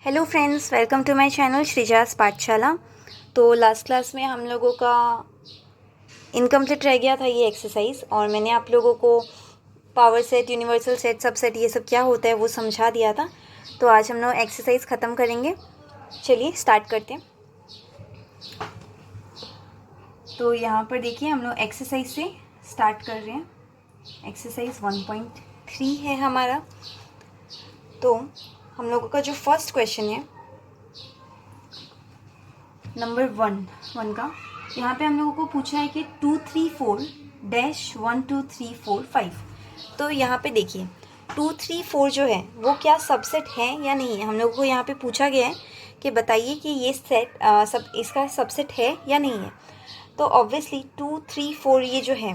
Hello friends, welcome to my channel Shreeja's Pathshala. तो last class में हम लोगों का इनकम्प्लीट रह गया था ये एक्सरसाइज, और मैंने आप लोगों को power set, universal set, subset ये सब क्या होता है वो समझा दिया था। तो आज हम लोग एक्सरसाइज ख़त्म करेंगे। चलिए स्टार्ट करते हैं। तो यहाँ पर देखिए हम लोग एक्सरसाइज से स्टार्ट कर रहे हैं। एक्सरसाइज 1.3 है हमारा। तो हम लोगों का जो फर्स्ट क्वेश्चन है नंबर वन का, यहाँ पे हम लोगों को पूछा है कि 234-1 2 3 4 5। तो यहाँ पे देखिए 2 3 4 जो है वो क्या सबसेट है या नहीं है। हम लोगों को यहाँ पे पूछा गया है कि बताइए कि ये सेट सब इसका सबसेट है या नहीं है। तो ऑब्वियसली 2 3 4 ये जो है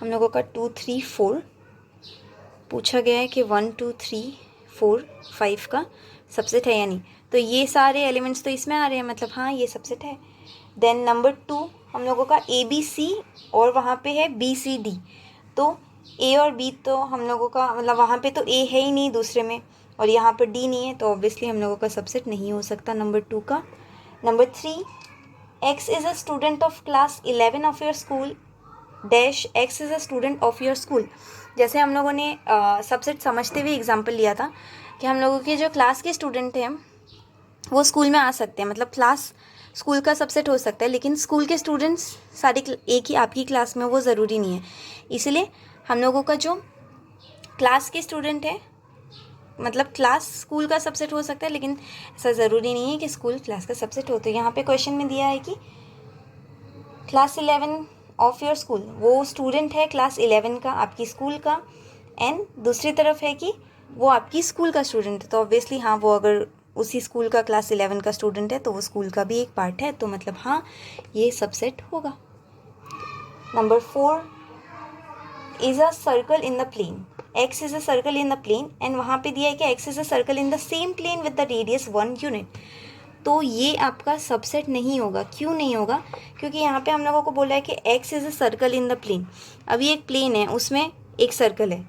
हम लोगों का 2 3 4 पूछा गया है कि 1 2 3 4 5 का सबसेट है या नहीं। तो ये सारे एलिमेंट्स तो इसमें आ रहे हैं, मतलब हाँ ये सबसेट है। देन नंबर 2 हम लोगों का ABC और वहाँ पे है BCD। तो A और B तो हम लोगों का मतलब वहाँ पे तो A है ही नहीं दूसरे में, और यहाँ पर D नहीं है, तो ऑब्वियसली हम लोगों का सबसेट नहीं हो सकता नंबर 2 का। Number 3, X is a student of class 11 of your school dash X is a student of your school. जैसे हम लोगों ने सबसेट समझते हुए एग्जांपल लिया था कि हम लोगों के जो क्लास के स्टूडेंट हैं वो स्कूल में आ सकते हैं, मतलब क्लास स्कूल का सबसेट हो सकता है, लेकिन स्कूल के स्टूडेंट्स सारे एक ही आपकी क्लास में वो ज़रूरी नहीं है। इसलिए हम लोगों का जो क्लास के स्टूडेंट है मतलब क्लास स्कूल का सबसेट हो सकता है, लेकिन ऐसा ज़रूरी नहीं है कि स्कूल क्लास का सबसेट हो। तो यहाँ पे क्वेश्चन में दिया है कि क्लास 11 ऑफ योर स्कूल, वो स्टूडेंट है क्लास 11 का आपकी स्कूल का, एंड दूसरी तरफ है कि वो आपकी स्कूल का स्टूडेंट है। तो ऑब्वियसली हाँ, वो अगर उसी स्कूल का क्लास 11 का स्टूडेंट है तो वो स्कूल का भी एक पार्ट है, तो मतलब हाँ ये सबसेट होगा। Number 4, is a circle in the plane, X is a circle in the plane, and वहाँ पे दिया है कि X is a circle in the same plane with the radius 1 unit. तो ये आपका सबसेट नहीं होगा। क्यों नहीं होगा? क्योंकि यहाँ पे हम लोगों को बोला है कि X is a circle in the plane. अभी एक प्लेन है, उसमें एक सर्कल है,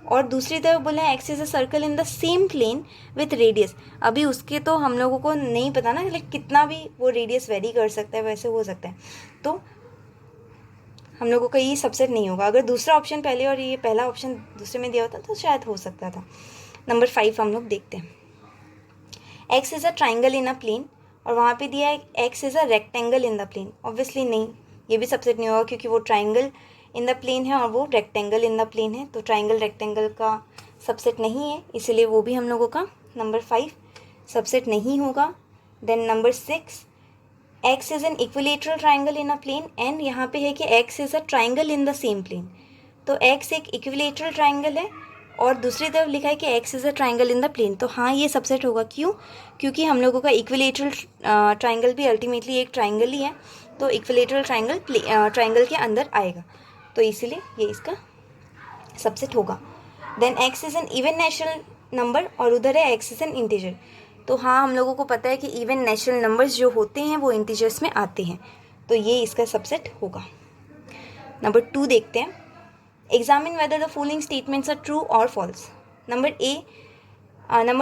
और दूसरी तरफ बोला है X is a circle in the same plane with radius. अभी उसके तो हम लोगों को नहीं पता ना, लेकिन कितना भी वो रेडियस वेरी कर सकता है, वैसे हो सकता है। तो हम लोगों का ये सबसेट नहीं होगा। अगर दूसरा ऑप्शन पहले और ये पहला ऑप्शन दूसरे में दिया होता तो शायद हो सकता था। नंबर 5 हम लोग देखते हैं। X is a triangle in a plane, और वहाँ पे दिया है X is a rectangle in the plane. Obviously नहीं, ये भी सबसेट नहीं होगा, क्योंकि वो ट्राइंगल इन द प्लेन है और वो रेक्टेंगल इन द प्लेन है। तो ट्राइंगल रेक्टेंगल का सबसेट नहीं है, इसीलिए वो भी हम लोगों का नंबर 5 सबसेट नहीं होगा। Then number 6, X is an equilateral triangle in a plane, and यहाँ पे है कि X is a triangle in the same plane. तो एक्स एक इक्विलेटरल ट्राइंगल है और दूसरी तरफ लिखा है कि X is a triangle in the plane. तो हाँ ये सबसेट होगा। क्यों? क्योंकि हम लोगों का इक्विलेटरल ट्राइंगल भी अल्टीमेटली एक ट्राइंगल ही है, तो इक्विलेटरल ट्राइंगल ट्राइंगल के अंदर आएगा, तो इसीलिए ये इसका सबसेट होगा। Then X is an even natural number, और उधर है एक्स इज़ एन इंटीजर। तो हाँ हम लोगों को पता है कि इवन नेचुरल नंबर्स जो होते हैं वो इंटीजर्स में आते हैं, तो ये इसका सबसेट होगा। नंबर 2 देखते हैं। Examine whether the following statements are true और फॉल्स। नंबर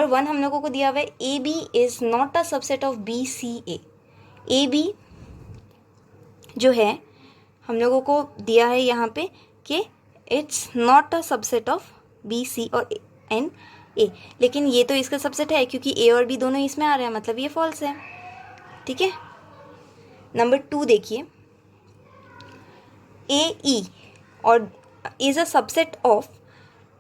1 हम लोगों को दिया हुआ है A B is not a subset of B C A. A B जो है हम लोगों को दिया है यहाँ पे कि it's not a subset of B C और एन ए, लेकिन ये तो इसका सबसेट है क्योंकि ए और बी दोनों इसमें आ रहे हैं, मतलब ये फॉल्स है। ठीक है। नंबर 2 देखिए, ए ई और is a subset of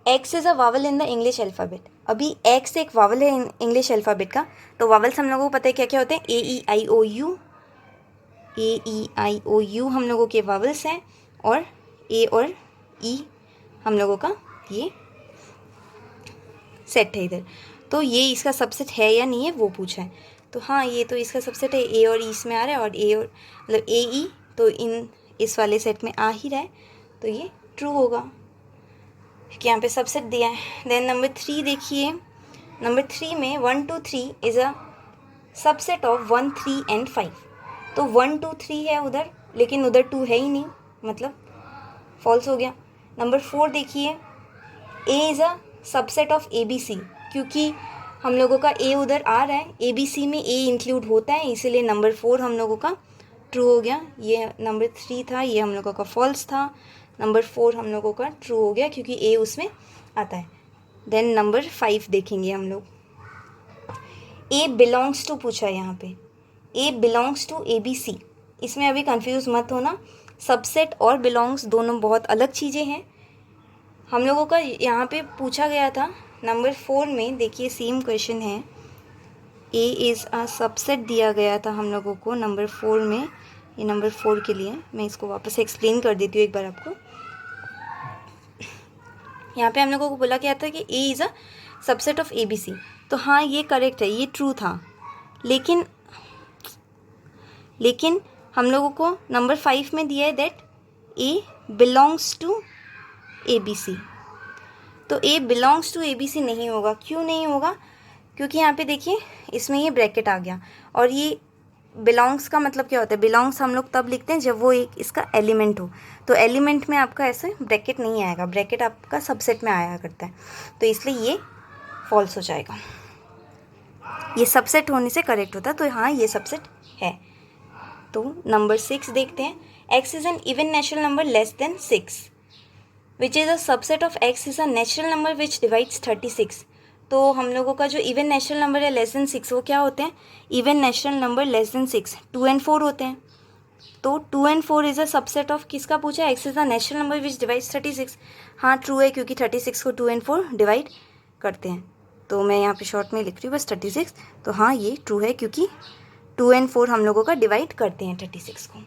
x is a vowel in the English alphabet. अभी एक्स एक वावल है इंग्लिश अल्फ़ाबेट का, तो वावल्स हम लोगों को पता है क्या क्या होते हैं, ए ई आई ओ you. A E I O you हम लोगों के वावल्स हैं, और ए और ई हम लोगों का ये सेट है इधर। तो ये इसका सबसेट है या नहीं है वो पूछा है। तो हाँ ये तो इसका सबसेट है, ए और ई इसमें आ रहा है, और ए और मतलब ए ई तो इस वाले सेट में आ ही रहा है, तो ये ट्रू होगा कि यहाँ पे सबसेट दिया है। देन नंबर 3 देखिए। नंबर 3 में 1 2 3 is a subset of 1 3 and 5। तो 1 2 3 है उधर, लेकिन उधर 2 है ही नहीं, मतलब फॉल्स हो गया। नंबर 4 देखिए, A is a subset of A B C, क्योंकि हम लोगों का ए उधर आ रहा है, ए बी सी में ए इंक्लूड होता है, इसीलिए नंबर 4 हम लोगों का ट्रू हो गया। ये नंबर 3 था, ये हम लोगों का फॉल्स था। नंबर 4 हम लोगों का ट्रू हो गया क्योंकि ए उसमें आता है। देन नंबर 5 देखेंगे हम लोग। ए बिलोंग्स टू पूछा है यहाँ पे, A belongs to A B C. इसमें अभी कंफ्यूज मत होना, सबसेट और बिलोंग्स दोनों बहुत अलग चीज़ें हैं। हम लोगों का यहाँ पे पूछा गया था नंबर 4 में, देखिए सेम क्वेश्चन है, ए इज़ अ सबसेट दिया गया था हम लोगों को नंबर 4 में। ये नंबर 4 के लिए मैं इसको वापस एक्सप्लेन कर देती हूँ एक बार आपको। यहाँ पे हम लोगों को बोला गया था कि A is a subset of A B C, तो हाँ ये करेक्ट है, ये ट्रू था। लेकिन हम लोगों को नंबर 5 में दिया है that A belongs to A B C, तो A belongs to A B C नहीं होगा। क्यों नहीं होगा? क्योंकि यहाँ पे देखिए इसमें ये ब्रैकेट आ गया, और ये बिलोंग्स का मतलब क्या होता है? बिलोंग्स हम लोग तब लिखते हैं जब वो एक इसका एलिमेंट हो, तो एलिमेंट में आपका ऐसे ब्रैकेट नहीं आएगा, ब्रैकेट आपका सबसेट में आया करता है, तो इसलिए ये फॉल्स हो जाएगा। ये सबसेट होने से करेक्ट होता है, तो हाँ ये सबसेट है। तो नंबर 6 देखते हैं। X is an even natural number less than 6 which is a subset of x is a natural number which divides 36। तो हम लोगों का जो इवन नेचुरल नंबर है लेस देन 6, वो क्या होते हैं? Even natural number less than 6 2 and 4 होते हैं। तो 2 and 4 is a subset of किसका पूछा? X is a natural number which divides 36। हाँ ट्रू है, क्योंकि 36 को 2 and 4 डिवाइड करते हैं, तो मैं यहाँ पे शॉर्ट में लिख रही हूँ बस 36। तो हाँ ये ट्रू है, क्योंकि 2 and 4 हम लोगों का डिवाइड करते हैं 36 को।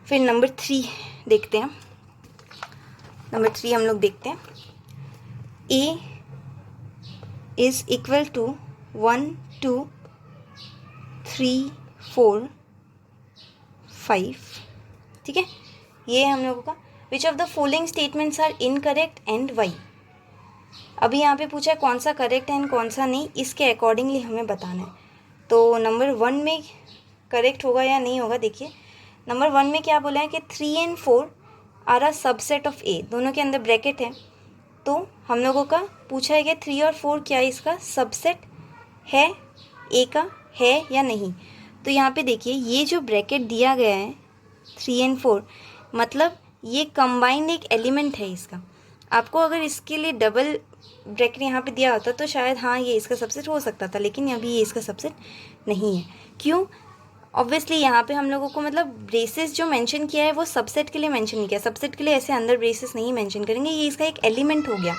फिर नंबर 3 देखते हैं। नंबर 3 हम लोग देखते हैं, ए इज़ इक्वल टू 1 2 3 4 5। ठीक है, ये है हम लोगों का। Which of the following statements are incorrect and why. अभी यहाँ पे पूछा है कौन सा करेक्ट है एंड कौन सा नहीं, इसके अकॉर्डिंगली हमें बताना है। तो नंबर 1 में करेक्ट होगा या नहीं होगा, देखिए नंबर 1 में क्या बोला है कि 3 and 4 are a subset of A, दोनों के अंदर ब्रैकेट है, तो हम लोगों का पूछा है कि 3 और 4 क्या इसका सबसेट है, ए का है या नहीं। तो यहाँ पे देखिए ये जो ब्रैकेट दिया गया है 3 and 4, मतलब ये कंबाइंड एक एलिमेंट है इसका। आपको अगर इसके लिए डबल ब्रैकेट यहाँ पे दिया होता तो शायद हाँ ये इसका सबसेट हो सकता था, लेकिन अभी ये इसका सबसेट नहीं है। क्यों? ऑब्वियसली यहाँ पे हम लोगों को मतलब ब्रेसेस जो मेंशन किया है वो सबसेट के लिए मेंशन नहीं किया, सबसेट के लिए ऐसे अंदर ब्रेसेस नहीं मेंशन करेंगे, ये इसका एक एलिमेंट हो गया।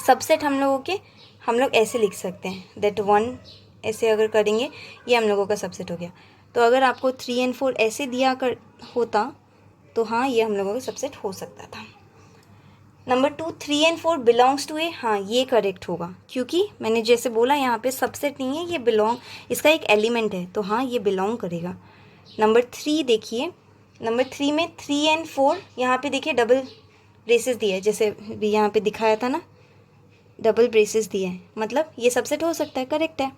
सबसेट हम लोग ऐसे लिख सकते हैं दैट 1 ऐसे अगर करेंगे, ये हम लोगों का सबसेट हो गया। तो अगर आपको 3 and 4 ऐसे दिया कर होता तो हाँ ये हम लोगों का सबसेट हो सकता था। नंबर 2 3 and 4 बिलोंग्स टू ए, हाँ ये करेक्ट होगा, क्योंकि मैंने जैसे बोला यहाँ पे सबसेट नहीं है, ये बिलोंग इसका एक एलिमेंट है, तो हाँ ये बिलोंग करेगा। नंबर 3 देखिए, नंबर 3 में 3 and 4 यहाँ पे देखिए डबल ब्रेसेस दिया है, जैसे भी यहाँ पे दिखाया था ना, डबल ब्रेसेस दिए हैं, मतलब ये सबसेट हो सकता है, करेक्ट है।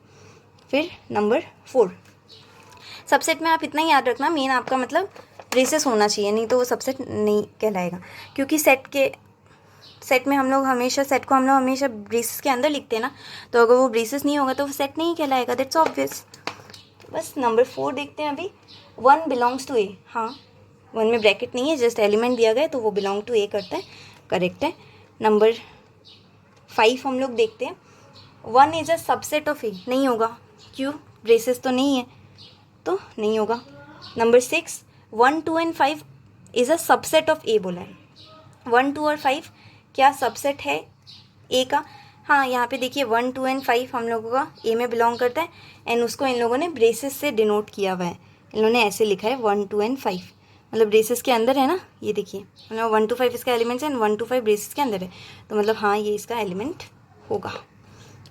फिर नंबर 4 सबसेट में आप इतना ही याद रखना, मेन आपका मतलब ब्रेसेस होना चाहिए, नहीं तो वो सबसेट नहीं कहलाएगा, क्योंकि सेट में हम लोग हमेशा ब्रेसेस के अंदर लिखते हैं ना, तो अगर वो ब्रेसेस नहीं होगा तो वो सेट नहीं कहलाएगा, दैट्स ऑब्वियस। बस नंबर 4 देखते हैं अभी। 1 बिलोंग्स टू ए, हाँ 1 में ब्रैकेट नहीं है, जस्ट एलिमेंट दिया गया तो वो बिलोंग टू ए करता है, करेक्ट है। नंबर 5 हम लोग देखते हैं। 1 इज़ अ सबसेट ऑफ ए, नहीं होगा, क्यों? ब्रेसेस तो नहीं है, तो नहीं होगा। Number 6 1 2 and 5 is a subset of A बोला है, 1 2 और 5 क्या सबसेट है ए का? हाँ यहाँ पे देखिए 1 2 and 5 हम लोगों का ए में बिलोंग करता है, एंड उसको इन लोगों ने ब्रेसेस से डिनोट किया हुआ है, इन लोगों ने ऐसे लिखा है 1 2 and 5, मतलब ब्रेसेस के अंदर है ना, ये देखिए मतलब 1 to 5 इसका एलिमेंट्स है एंड 1 to 5 ब्रेसेस के अंदर है, तो मतलब हाँ ये इसका एलिमेंट होगा,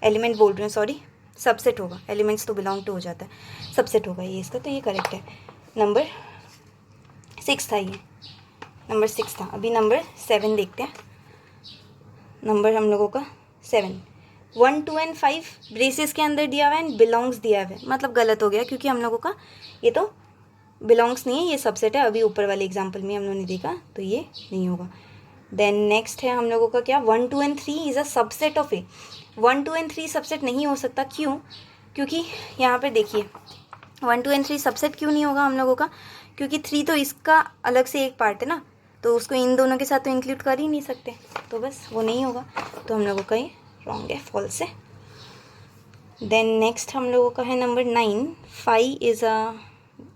एलिमेंट बोल रही हूँ सॉरी, सबसेट होगा, एलिमेंट्स तो बिलोंग टू हो जाता है, सबसेट होगा ये इसका, तो ये करेक्ट है। नंबर 6 था ये, नंबर 6 था। अभी नंबर 7 देखते हैं। नंबर हम लोगों का 7 1 2 and 5 ब्रेसेस के अंदर दिया हुआ है एंड बिलोंग्स दिया हुआ है, मतलब गलत हो गया, क्योंकि हम लोगों का ये तो बिलोंग्स नहीं है, ये सबसेट है, अभी ऊपर वाले एग्जाम्पल में हम लोगों ने देखा, तो ये नहीं होगा। देन नेक्स्ट है हम लोगों का क्या, 1 2 and 3 is a subset of A. 1 2 and 3 subset नहीं हो सकता। क्यों? क्योंकि यहाँ पे देखिए 1 2 एंड 3 सबसेट क्यों नहीं होगा हम लोगों का, क्योंकि 3 तो इसका अलग से एक पार्ट है ना, तो उसको इन दोनों के साथ तो इंक्लूड कर ही नहीं सकते, तो बस वो नहीं होगा। तो हम लोगों का ये रॉन्ग है, फॉल्स है। देन नेक्स्ट हम लोगों का है नंबर 9,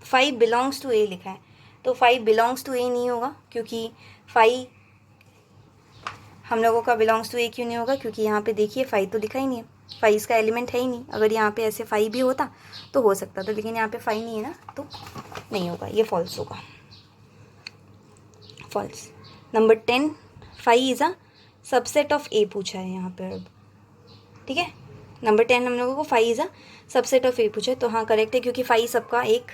5 बिलोंग्स टू ए लिखा है, तो 5 बिलोंग्स टू ए नहीं होगा, क्योंकि 5 हम लोगों का बिलोंग्स टू ए क्यों नहीं होगा, क्योंकि यहाँ पे देखिए 5 तो लिखा ही नहीं है, 5 इसका एलिमेंट है ही नहीं। अगर यहाँ पे ऐसे 5 भी होता तो हो सकता, तो लेकिन यहाँ पे 5 नहीं है ना, तो नहीं होगा, ये फॉल्स होगा, false. Number 10, 5 is a subset of A पूछा है यहाँ पे अब, ठीक है। नंबर 10 हम लोगों को 5 is a subset of A पूछा है, तो हाँ करेक्ट है, क्योंकि 5 सबका एक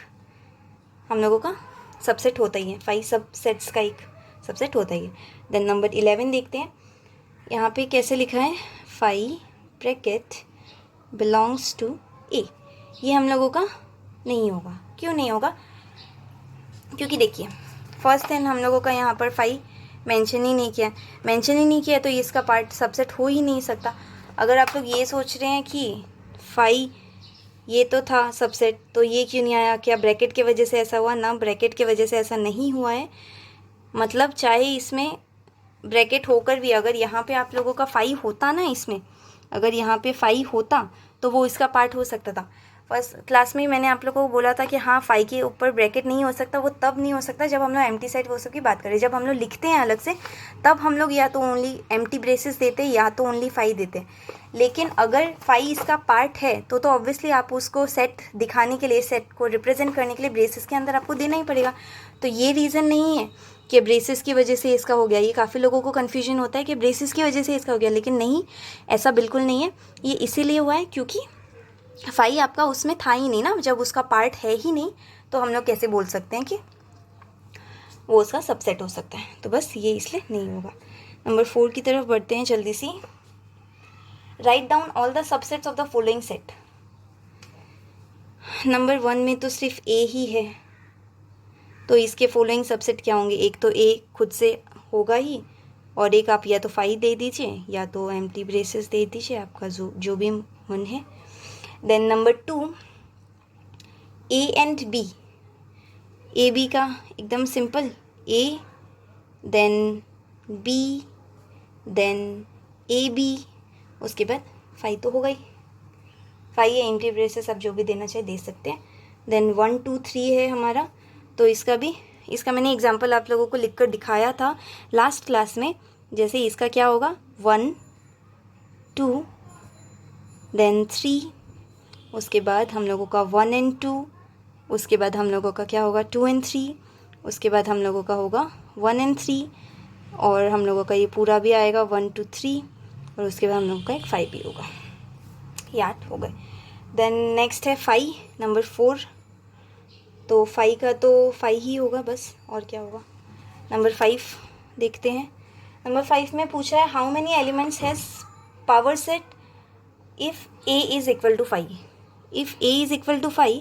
हम लोगों का सबसेट होता ही है, 5 सबसेट्स का एक सबसेट होता ही है। देन नंबर 11 देखते हैं, यहाँ पे कैसे लिखा है, 5 ब्रैकेट बिलोंग्स टू ए, ये हम लोगों का नहीं होगा। क्यों नहीं होगा? क्योंकि देखिए फर्स्ट देन हम लोगों का यहाँ पर 5 मेंशन ही नहीं किया, मेंशन ही नहीं किया तो इसका पार्ट सबसेट हो ही नहीं सकता। अगर आप लोग ये सोच रहे हैं कि 5 ये तो था सबसेट, तो ये क्यों नहीं आया, क्या ब्रैकेट की वजह से ऐसा हुआ? ना, ब्रैकेट की वजह से ऐसा नहीं हुआ है। मतलब चाहे इसमें ब्रैकेट होकर भी अगर यहाँ पे आप लोगों का 5 होता ना, इसमें अगर यहाँ पे 5 होता तो वो इसका पार्ट हो सकता था। फर्स्ट क्लास में मैंने आप लोगों को बोला था कि हाँ 5 के ऊपर ब्रैकेट नहीं हो सकता, वो तब नहीं हो सकता जब हम लोग एम्प्टी सेट वो सब की बात करें। जब हम लोग लिखते हैं अलग से तब हम लोग या तो ओनली एम्प्टी ब्रेसेस देते हैं या तो ओनली 5 देते हैं। लेकिन अगर 5 इसका पार्ट है तो ऑब्वियसली आप उसको सेट दिखाने के लिए, सेट को रिप्रेजेंट करने के लिए ब्रेसेस के अंदर आपको देना ही पड़ेगा। तो ये रीज़न नहीं है कि ब्रेसेस की वजह से इसका हो गया। ये काफ़ी लोगों को कन्फ्यूजन होता है कि ब्रेसेस की वजह से इसका हो गया, लेकिन नहीं, ऐसा बिल्कुल नहीं है। ये इसीलिए हुआ है क्योंकि 5 आपका उसमें था ही नहीं ना, जब उसका पार्ट है ही नहीं तो हम लोग कैसे बोल सकते हैं कि वो उसका सबसेट हो सकता है। तो बस ये इसलिए नहीं होगा। नंबर 4 की तरफ बढ़ते हैं जल्दी सी। Write down all the subsets of the following set. Number 1 में तो सिर्फ ए ही है, तो इसके फॉलोइंग सबसेट क्या होंगे? एक तो ए खुद से होगा ही, और एक आप या तो 5 दे दीजिए या तो एम्प्टी ब्रेसेस दे दीजिए, आपका जो भी मन है। Then number 2, A and B. A B का एकदम simple, A then B then A B, उसके बाद 5 तो हो गई, 5 या एम्प्टी ब्रेसेस आप जो भी देना चाहे दे सकते हैं। देन 1 2 3 है हमारा, तो इसका मैंने एग्जांपल आप लोगों को लिखकर दिखाया था लास्ट क्लास में। जैसे इसका क्या होगा, 1 2 देन 3, उसके बाद हम लोगों का 1 एंड 2, उसके बाद हम लोगों का क्या होगा 2 एंड 3, उसके बाद हम लोगों का होगा 1 एंड 3, और हम लोगों का ये पूरा भी आएगा 1 2 3, और उसके बाद हम लोगों का एक 5 भी होगा। ये 8 हो गए। देन नेक्स्ट है 5, नंबर 4, तो 5 का तो 5 ही होगा बस, और क्या होगा। नंबर 5 देखते हैं। नंबर 5 में पूछा है how many elements has power set if A is equal to 5। If A is equal to 5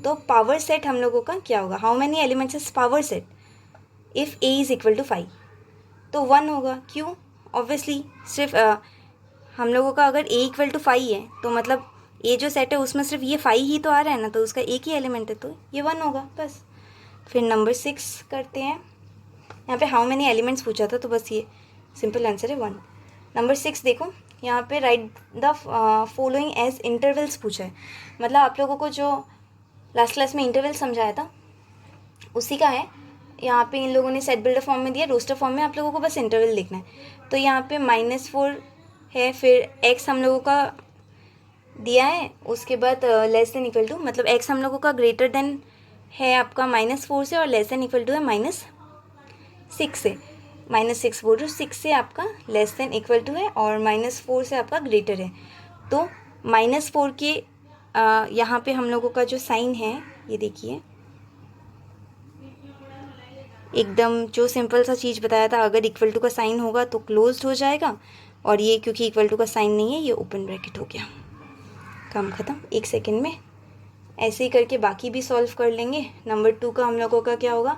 तो पावर सेट हम लोगों का क्या होगा, how many elements has power set if A is equal to 5, तो 1 होगा। क्यों? ऑब्वियसली सिर्फ हम लोगों का अगर ए इक्वल टू 5 है तो मतलब ये जो सेट है उसमें सिर्फ ये 5 ही तो आ रहा है ना, तो उसका एक ही एलिमेंट है, तो ये 1 होगा बस। फिर नंबर 6 करते हैं। यहाँ पे हाउ मेनी एलिमेंट्स पूछा था, तो बस ये सिंपल आंसर है 1। नंबर 6 देखो, यहाँ पे write the following as intervals पूछा है। मतलब आप लोगों को जो लास्ट क्लास में इंटरवल समझाया था उसी का है। यहाँ पे इन लोगों ने सेट बिल्डर फॉर्म में दिया, रोस्टर फॉर्म में आप लोगों को बस इंटरवल लिखना है। तो यहाँ पे -4 है, फिर x हम लोगों का दिया है, उसके बाद लेस देन इक्वल टू, मतलब x हम लोगों का ग्रेटर देन है आपका -4 से, और लेस देन इक्वल टू है -6 से। -6 बोल रही हूँ, 6 से आपका लेस देन इक्वल टू है और -4 से आपका ग्रेटर है। तो -4 के यहाँ पे हम लोगों का जो साइन है ये देखिए, एकदम जो सिंपल सा चीज़ बताया था, अगर इक्वल टू का साइन होगा तो क्लोज्ड हो जाएगा, और ये क्योंकि इक्वल टू का साइन नहीं है ये ओपन ब्रैकेट हो गया। काम ख़त्म 1 सेकेंड में। ऐसे ही करके बाकी भी सॉल्व कर लेंगे। नंबर 2 का हम लोगों का क्या होगा,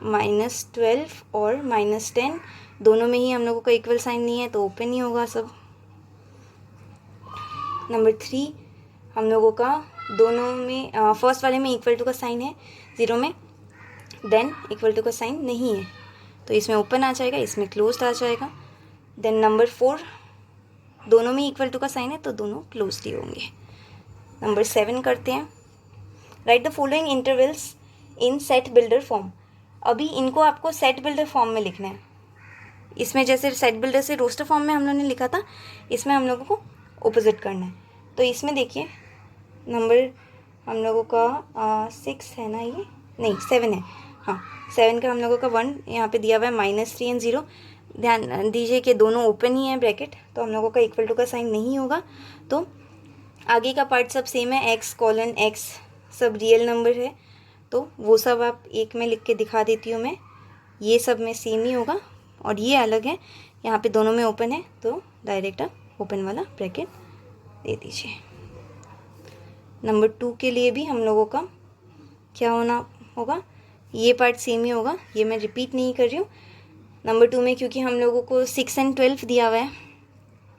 -12 और -10 दोनों में ही हम लोगों का इक्वल साइन नहीं है तो ओपन ही होगा सब। नंबर 3 हम लोगों का दोनों में फर्स्ट वाले में इक्वल टू का साइन है 0 में, देन इक्वल टू का साइन नहीं है तो इसमें ओपन आ जाएगा, इसमें क्लोज्ड आ जाएगा। देन नंबर 4 दोनों में इक्वल टू का साइन है तो दोनों क्लोज्ड ही होंगे। नंबर 7 करते हैं। Right the following intervals in set builder form. अभी इनको आपको सेट बिल्डर फॉर्म में लिखना है। इसमें जैसे सेट बिल्डर से रोस्टर फॉर्म में हम लोगों ने लिखा था, इसमें हम लोगों को ऑपोजिट करना है। तो इसमें देखिए नंबर हम लोगों का 6 है ना, ये नहीं 7 है, हाँ 7 का हम लोगों का 1 यहाँ पे दिया हुआ है -3 एंड 0। ध्यान दीजिए कि दोनों ओपन ही है ब्रैकेट, तो हम लोगों का इक्वल टू का साइन नहीं होगा। तो आगे का पार्ट सब सेम है, x:x सब रियल नंबर है, तो वो सब आप एक में लिख के दिखा देती हूँ मैं। ये सब में सेम ही होगा और ये अलग है, यहाँ पे दोनों में ओपन है तो डायरेक्ट आप ओपन वाला ब्रैकेट दे दीजिए। नंबर 2 के लिए भी हम लोगों का क्या होना होगा, ये पार्ट सेम ही होगा, ये मैं रिपीट नहीं कर रही हूँ। नंबर 2 में क्योंकि हम लोगों को 6 एंड 12 दिया हुआ है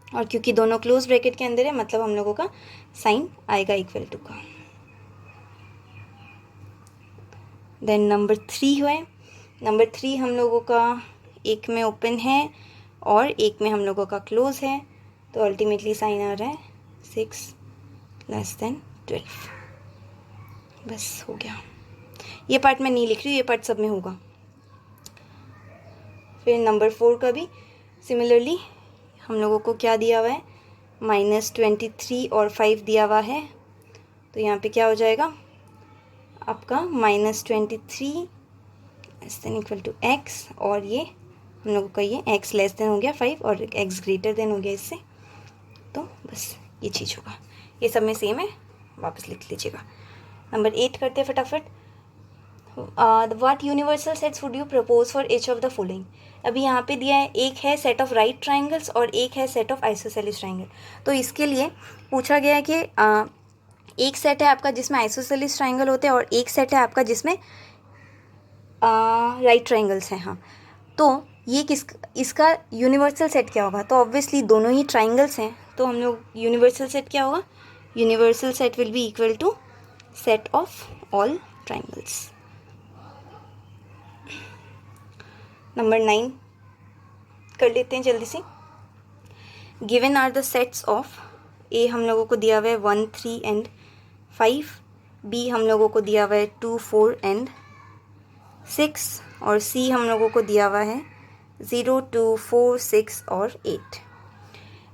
और क्योंकि दोनों क्लोज ब्रैकेट के अंदर है, मतलब हम लोगों का साइन आएगा इक्वल टू का। देन नंबर 3 है। नंबर 3 हम लोगों का एक में ओपन है और एक में हम लोगों का क्लोज है, तो अल्टीमेटली साइन आ रहा है 6 लेस देन 12। बस हो गया। ये पार्ट मैं नहीं लिख रही हूँ, ये पार्ट सब में होगा। फिर नंबर 4 का भी सिमिलरली हम लोगों को क्या दिया हुआ है, -23 और 5 दिया हुआ है, तो यहाँ पे क्या हो जाएगा आपका -23 less than equal to x, और ये हम लोगों का ये x लेस देन हो गया 5 और x ग्रेटर देन हो गया इससे, तो बस ये चीज़ होगा। ये सब में सेम है, वापस लिख लीजिएगा। नंबर 8 करते हैं फटाफट। What universal sets would you propose for each of the following. अभी यहाँ पे दिया है, एक है सेट ऑफ राइट ट्राइंगल्स और एक है सेट ऑफ आइसोसेलेस ट्राइंगल। तो इसके लिए पूछा गया है कि एक सेट है आपका जिसमें आइसोसेलेस ट्राइंगल होते हैं और एक सेट है आपका जिसमें राइट ट्राइंगल्स हैं। हाँ, तो ये इसका यूनिवर्सल सेट क्या होगा, तो ऑब्वियसली दोनों ही ट्राइंगल्स हैं, तो हम लोग यूनिवर्सल सेट क्या होगा, universal set will be equal to set of all triangles. Number 9 कर लेते हैं जल्दी से। Given are the sets of A हम लोगों को दिया हुआ है 1, 3 एंड 5, बी हम लोगों को दिया हुआ है 2, 4 एंड 6, और सी हम लोगों को दिया हुआ है 0, 2, 4, 6 और 8।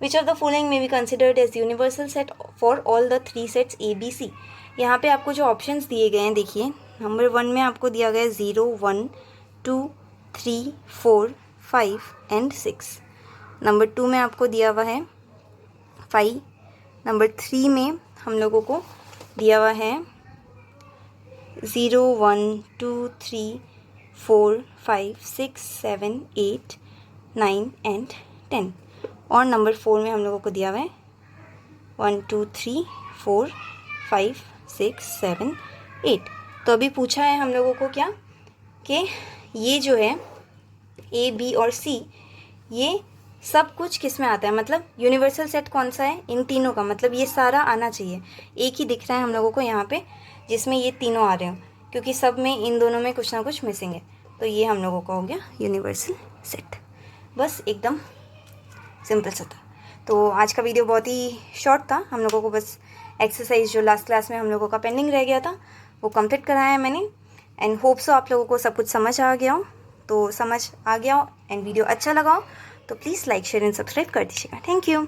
विच ऑफ द फॉलोइंग में be considered as universal set for all the 3 sets A B C. यहाँ पे आपको जो ऑप्शंस दिए गए हैं देखिए, नंबर 1 में आपको दिया गया है 0, 1, 2, 3, 4, 5 एंड 6। नंबर 2 में आपको दिया हुआ है 5। नंबर 3 में हम लोगों को दिया हुआ है 0, 1, 2, 3, 4, 5, 6, 7, 8, 9 एंड 10, और नंबर 4 में हम लोगों को दिया हुआ है 1, 2, 3, 4, 5, 6, 7, 8। तो अभी पूछा है हम लोगों को क्या कि ये जो है ए, बी और सी, ये सब कुछ किस में आता है, मतलब यूनिवर्सल सेट कौन सा है इन तीनों का, मतलब ये सारा आना चाहिए। एक ही दिख रहा है हम लोगों को यहाँ पे जिसमें ये तीनों आ रहे हो, क्योंकि सब में इन दोनों में कुछ ना कुछ मिसिंग है, तो ये हम लोगों का हो गया यूनिवर्सल सेट। बस एकदम सिंपल सा था। तो आज का वीडियो बहुत ही शॉर्ट था, हम लोगों को बस एक्सरसाइज जो लास्ट क्लास में हम लोगों का पेंडिंग रह गया था वो कंप्लीट कराया है मैंने, एंड होप सो आप लोगों को सब कुछ समझ आ गया हो। तो समझ आ गया हो एंड वीडियो अच्छा लगा हो तो please like, share and subscribe कर दीजिएगा। Thank you.